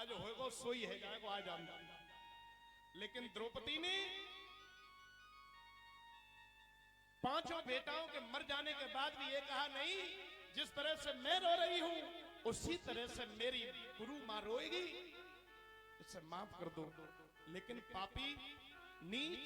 आज होएगो सोई है जाएगो आज हम। लेकिन द्रौपदी ने पांचों बेटाओं के मर जाने के बाद भी ये कहा नहीं, जिस तरह से मैं रो रही हूं उसी तरह से मेरी गुरु मां रोएगी, इसे माफ कर दो। लेकिन पापी नीच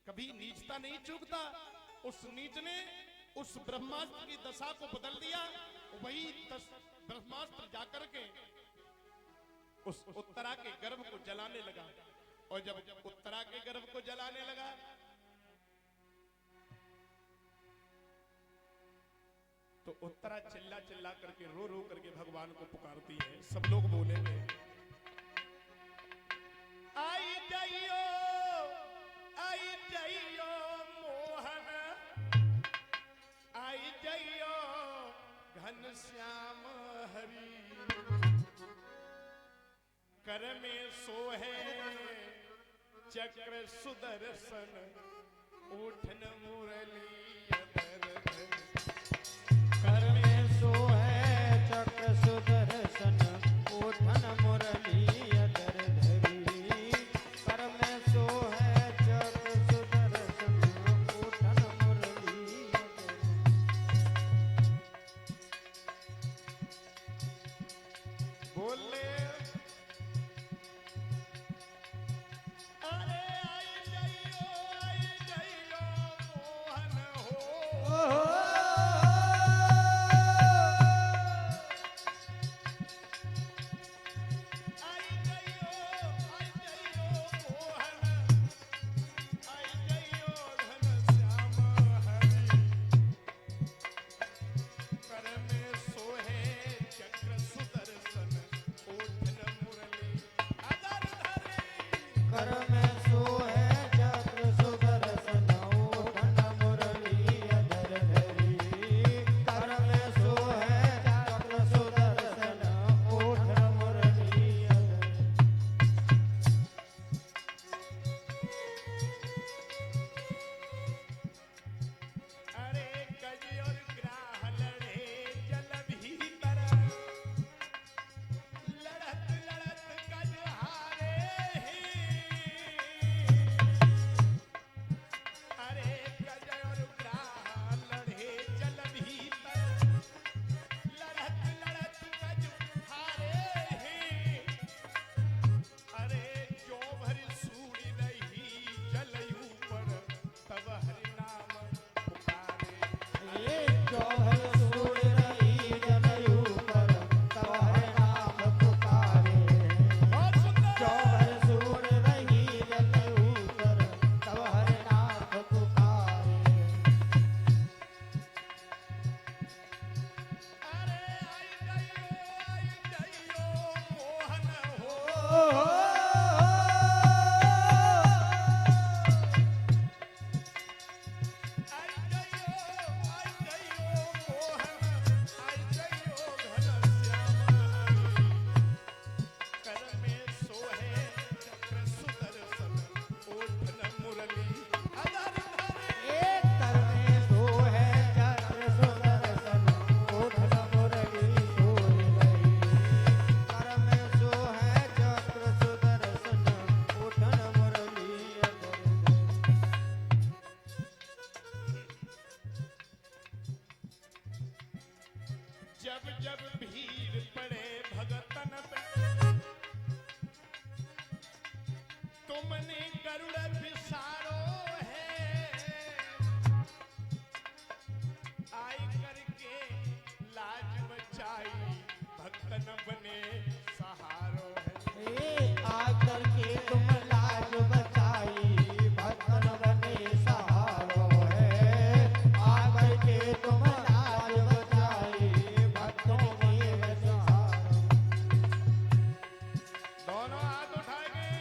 कभी नीचता नहीं चूकता। उस नीच ने उस ब्रह्मास्त्र की दशा को बदल दिया। वही ब्रह्मास्त्र जाकर के उस उत्तरा के गर्भ को जलाने लगा। और जब उत्तरा के गर्भ को जलाने लगा तो उत्तरा चिल्ला चिल्ला करके रो रो करके भगवान को पुकारती है। सब लोग बोलेंगे आई जाइयो मोहन, आई जाइयो घनश्याम हरि, कर में सोहे चक्र सुदर्शन, उठन मुरली कर में सोहे चक्र सुदर्शन, उठन मुरली अधर धरी। कर में सोहे चक्र सुदर्शन, उठन मुरली बोले अरे आई जाइयो मोहन हो। कर में सोहे चक्र सुदर्शन, उठन मुरली अधर धरी। कर में सोहे चक्र सुदर्शन, उठन मुरली अधर। अरे गज और ग्राह लड़े जल भीतर, लड़त लड़त गज हारे ही। अरे गज और ग्राह लड़े जल भीतर, लड़त लड़त गज हारे ही। अरे जो भरी सूड़ी रही जलयू पर, तब हरि नाम पुकारे। जौहर सूड़ रही जलयू पर, तब हरि नाम पुकारे। बहुत सुंदर। जौहर सूड़ रही जलयू पर, तब हरि नाम पुकारे। अरे आई जाइयो मोहन हो। आई जाइयो मोहन, आई जाइयो घनश्याम हरि, कर में सोहे चक्र सुदर्शन, उठन मुरली अधर धरे। एक कर में सोहे चक्र सुदर्शन, उठन मुरली सोई रही। कर में सोहे चक्र सुदर्शन, उठन मुरली अधर धरी। जब जब भीड़ पड़े भगतन पे, तुमने गरुड़ बिसारो है। आई करके लाज बचाई, भक्तन बने सहारो है। आकर के तुम लाज बचाई, भक्तन बने सहारो है। आकर के तुम लाज बचाई, भक्तन बने सहारो। दोनों हाथ उठाएंगे।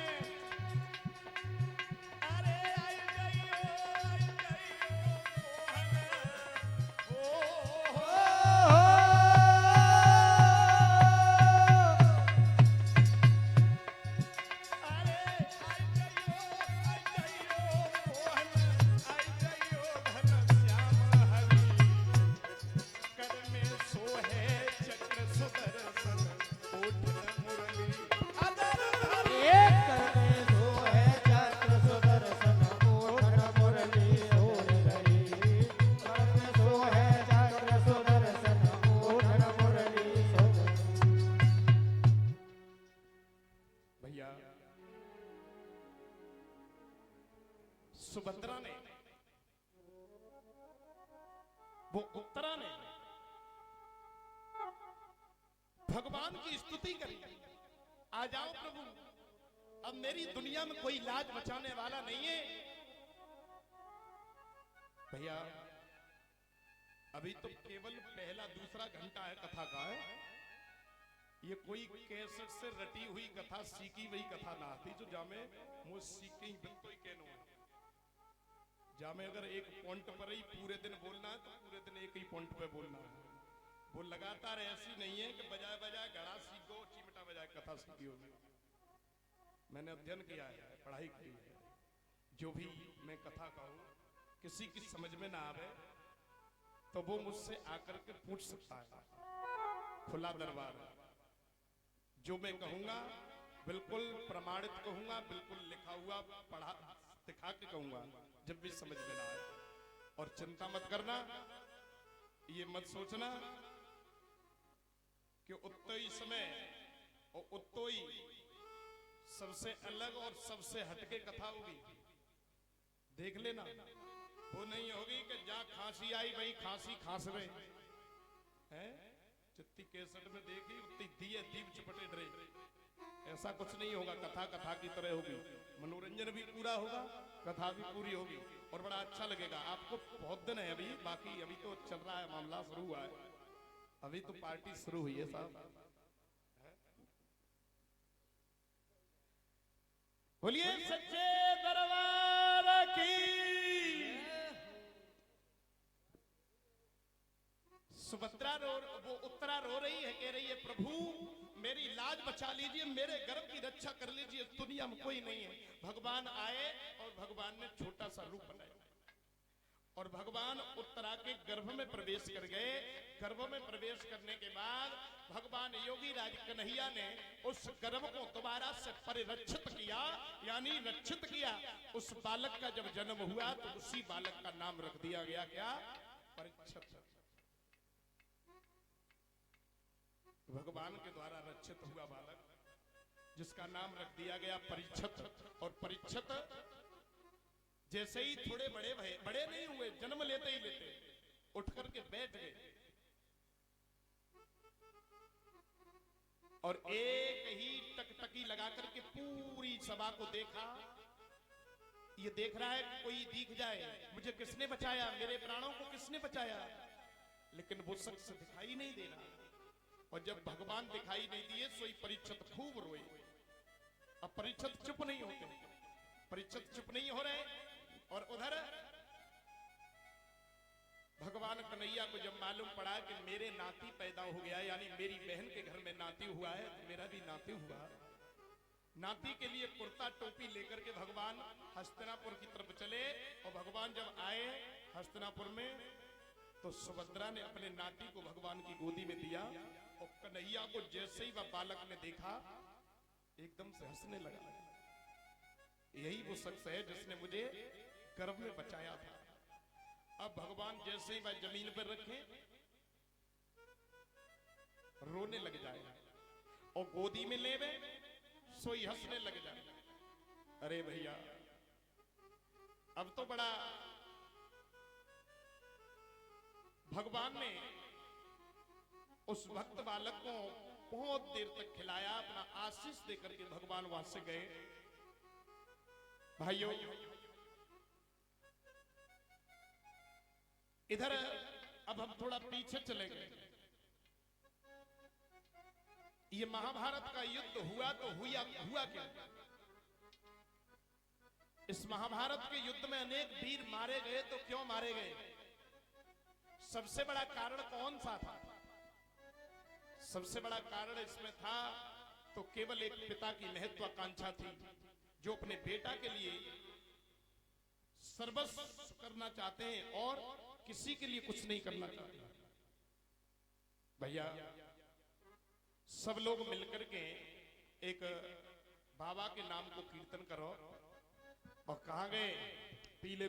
भैया सुभद्रा ने, वो उत्तरा ने भगवान की स्तुति करी, आ जाओ प्रभु, अब मेरी दुनिया में कोई लाज बचाने वाला नहीं है। भैया अभी तो केवल पहला दूसरा घंटा है कथा का है, ये कोई कैसेट से रटी हुई कथा, सीखी वही कथा ना आती जो जामे मुझ सीखी बिल्कुल कहनो है। जामे अगर एक पॉइंट पर ही पूरे दिन बोलना है तो पूरे दिन एक ही पॉइंट पे बोलना है। वो लगातार ऐसी नहीं है कि बजाय बजाय घड़ा सीखो चिमटा बजाय कथा सीखी होगी। मैंने अध्ययन किया है, पढ़ाई की है, जो भी मैं कथा कहूँ किसी की समझ में ना आवे तो वो मुझसे आकर के पूछ सकता है, खुला दरबार है। जो मैं कहूंगा बिल्कुल प्रमाणित कहूंगा, बिल्कुल लिखा हुआ पढ़ा दिखा के कहूंगा जब भी समझ में ना आए। और चिंता मत करना, ये मत सोचना कि उत्तोई समय और उत्तोई सबसे अलग और सबसे हटके कथा होगी। देख लेना, वो नहीं होगी कि जहां खांसी आई वही खांसी खांस रहे हैं, जितनी कैसेट में देखी उतनी दिए दीप चपटे डरे। ऐसा कुछ नहीं होगा, कथा कथा की तरह होगी, मनोरंजन भी पूरा होगा, कथा भी पूरी होगी और बड़ा अच्छा लगेगा आपको। बहुत दिन है अभी बाकी, अभी तो चल रहा है, मामला शुरू हुआ है, अभी तो पार्टी शुरू हुई है साहब। बोलिए सच्चे दरबार की। सुभद्रा वो उत्तरा रो रही है, कह रही है प्रभु मेरी लाज बचा लीजिए, मेरे गर्भ की रक्षा कर लीजिए, दुनिया में कोई नहीं है। भगवान आए और भगवान ने छोटा सा रूप बनाया और भगवान उत्तरा के गर्भ में प्रवेश कर गए। गर्भ में प्रवेश करने के बाद भगवान योगी राज कन्हैया ने उस गर्भ को दोबारा से परिरक्षित किया, यानी रक्षित किया। उस बालक का जब जन्म हुआ तो उसी बालक का नाम रख दिया गया, क्या? परीक्षित। भगवान के द्वारा रक्षित हुआ बालक जिसका नाम रख दिया गया परीक्षित। और परीक्षित जैसे ही थोड़े बड़े भये, बड़े नहीं हुए, जन्म लेते ही लेते उठ करके बैठ गए और एक ही टकटकी लगा करके पूरी सभा को देखा। ये देख रहा है कोई दिख जाए, मुझे किसने बचाया, मेरे प्राणों को किसने बचाया, लेकिन वो शख्स दिखाई नहीं दे रहा। और जब भगवान दिखाई नहीं दिए सोई परीक्षित खूब रोए। अब परीक्षित चुप नहीं होते, परीक्षित चुप नहीं हो रहे। और उधर भगवान कन्हैया को जब मालूम पड़ा कि मेरे नाती पैदा हो गया, यानी मेरी बहन के घर में नाती हुआ है, तो मेरा भी नाती हुआ। नाती के लिए कुर्ता टोपी लेकर के भगवान हस्तिनापुर की तरफ चले। और भगवान जब आए हस्तिनापुर में तो सुभद्रा ने अपने नाती को भगवान की गोदी में दिया और कन्हैया को जैसे ही वह बालक ने देखा एकदम से हंसने लगा। यही वो शख्स है जिसने मुझे गर्भ में बचाया था। अब भगवान जैसे ही वह जमीन पर रखे रोने लग जाएगा और गोदी में ले सोई हंसने लग जाएगा। अरे भैया अब तो बड़ा भगवान ने उस भक्त बालक को बहुत देर तक खिलाया, अपना आशीष देकर के भगवान वहां से गए। भाइयों इधर अब हम थोड़ा पीछे चले गए। ये महाभारत का युद्ध हुआ तो हुआ क्या? इस महाभारत के युद्ध में अनेक वीर मारे गए, तो क्यों मारे गए? सबसे बड़ा कारण कौन सा था? सबसे बड़ा कारण इसमें था तो केवल एक पिता की महत्वाकांक्षा थी, जो अपने बेटा के लिए सर्वस्व करना चाहते हैं और किसी के लिए कुछ नहीं करना चाहते। भैया सब लोग मिलकर के एक बाबा के नाम को कीर्तन करो। और कहां गए? पीले